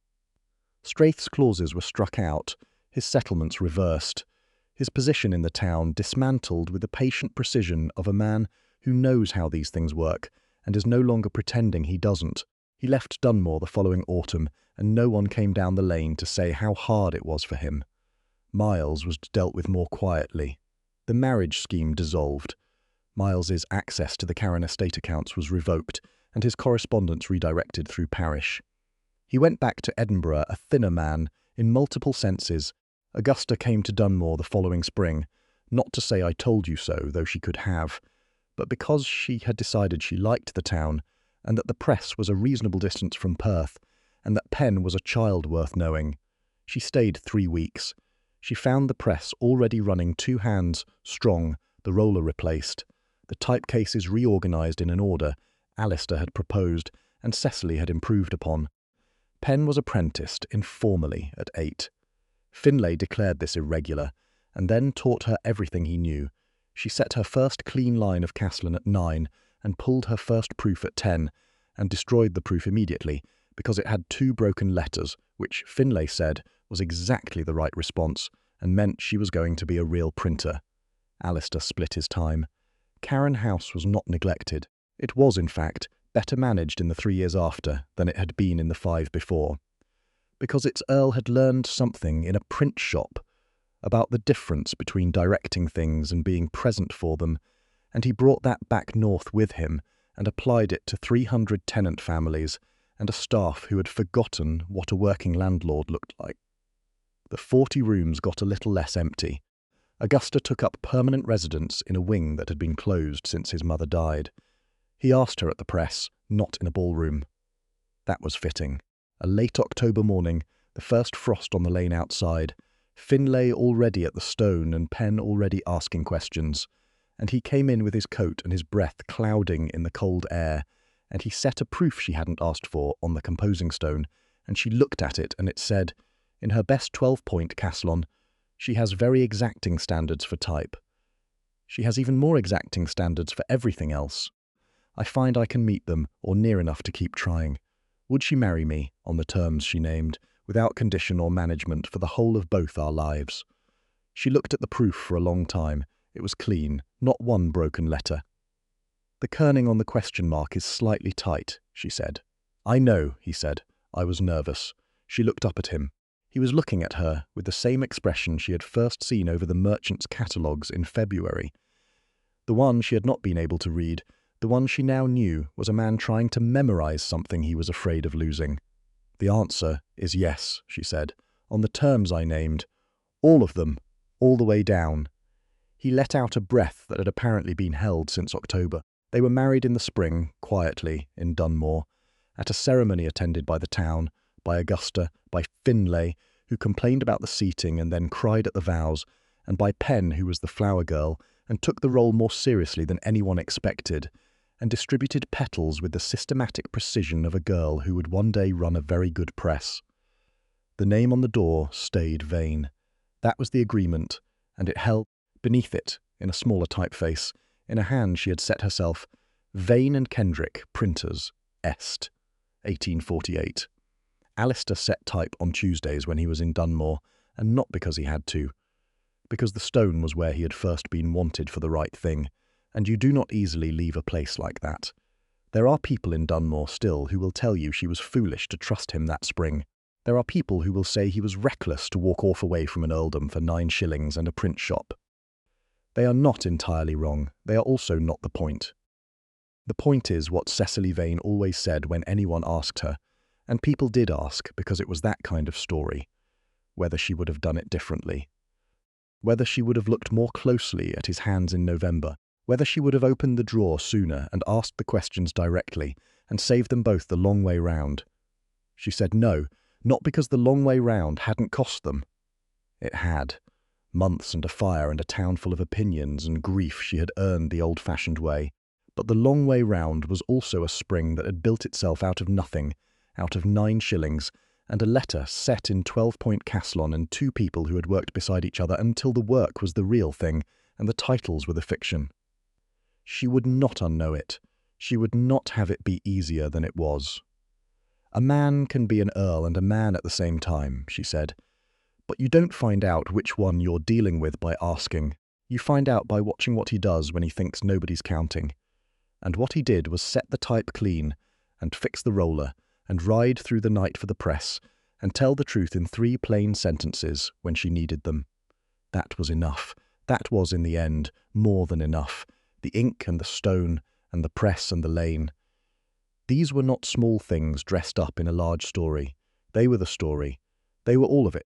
Straith's clauses were struck out, his settlements reversed, his position in the town dismantled with the patient precision of a man who knows how these things work and is no longer pretending he doesn't. He left Dunmore the following autumn, and no one came down the lane to say how hard it was for him. Miles was dealt with more quietly. The marriage scheme dissolved. Miles's access to the Carron estate accounts was revoked, and his correspondence redirected through parish. He went back to Edinburgh a thinner man, in multiple senses. Augusta came to Dunmore the following spring, not to say I told you so, though she could have, but because she had decided she liked the town, and that the press was a reasonable distance from Perth, and that Penn was a child worth knowing. She stayed 3 weeks. She found the press already running 2 hands, strong, the roller replaced, the typecases reorganised in an order Alistair had proposed and Cecily had improved upon. Penn was apprenticed informally at 8. Finlay declared this irregular, and then taught her everything he knew. She set her first clean line of Caslin at 9, and pulled her first proof at 10, and destroyed the proof immediately, because it had 2 broken letters, which Finlay said was exactly the right response, and meant she was going to be a real printer. Alistair split his time. Carron House was not neglected. It was, in fact, better managed in the 3 years after than it had been in the 5 before, because its Earl had learned something in a print shop about the difference between directing things and being present for them, and he brought that back north with him and applied it to 300 tenant families and a staff who had forgotten what a working landlord looked like. The 40 rooms got a little less empty. Augusta took up permanent residence in a wing that had been closed since his mother died. He asked her at the press, not in a ballroom. That was fitting. A late October morning, the first frost on the lane outside, Finlay already at the stone and Penn already asking questions, and he came in with his coat and his breath clouding in the cold air, and he set a proof she hadn't asked for on the composing stone, and she looked at it, and it said, in her best 12-point Caslon, she has very exacting standards for type. She has even more exacting standards for everything else. I find I can meet them, or near enough to keep trying. Would she marry me, on the terms she named, without condition or management for the whole of both our lives? She looked at the proof for a long time. It was clean, not one broken letter. The kerning on the question mark is slightly tight, she said. I know, he said. I was nervous. She looked up at him. He was looking at her with the same expression she had first seen over the merchants' catalogues in February. The one she had not been able to read, the one she now knew, was a man trying to memorize something he was afraid of losing. The answer is yes, she said, on the terms I named. All of them, all the way down. He let out a breath that had apparently been held since October. They were married in the spring, quietly, in Dunmore, at a ceremony attended by the town, by Augusta, by Finlay, who complained about the seating and then cried at the vows, and by Penn, who was the flower girl, and took the role more seriously than anyone expected, and distributed petals with the systematic precision of a girl who would one day run a very good press. The name on the door stayed Vane. That was the agreement, and it held, beneath it, in a smaller typeface, in a hand she had set herself, Vane and Kendrick, printers, Est, 1848. Alistair set type on Tuesdays when he was in Dunmore, and not because he had to, because the stone was where he had first been wanted for the right thing, and you do not easily leave a place like that. There are people in Dunmore still who will tell you she was foolish to trust him that spring. There are people who will say he was reckless to walk off away from an earldom for 9 shillings and a print shop. They are not entirely wrong. They are also not the point. The point is what Cecily Vane always said when anyone asked her, and people did ask because it was that kind of story, whether she would have done it differently. Whether she would have looked more closely at his hands in November, whether she would have opened the drawer sooner and asked the questions directly and saved them both the long way round. She said no, not because the long way round hadn't cost them. It had. Months and a fire and a town full of opinions and grief she had earned the old-fashioned way. But the long way round was also a spring that had built itself out of nothing, out of 9 shillings, and a letter set in 12-point Caslon and 2 people who had worked beside each other until the work was the real thing and the titles were the fiction. She would not unknow it. She would not have it be easier than it was. A man can be an earl and a man at the same time, she said. But you don't find out which one you're dealing with by asking. You find out by watching what he does when he thinks nobody's counting. And what he did was set the type clean, and fix the roller, and ride through the night for the press, and tell the truth in 3 plain sentences when she needed them. That was enough. That was, in the end, more than enough. The ink and the stone, and the press and the lane. These were not small things dressed up in a large story. They were the story. They were all of it.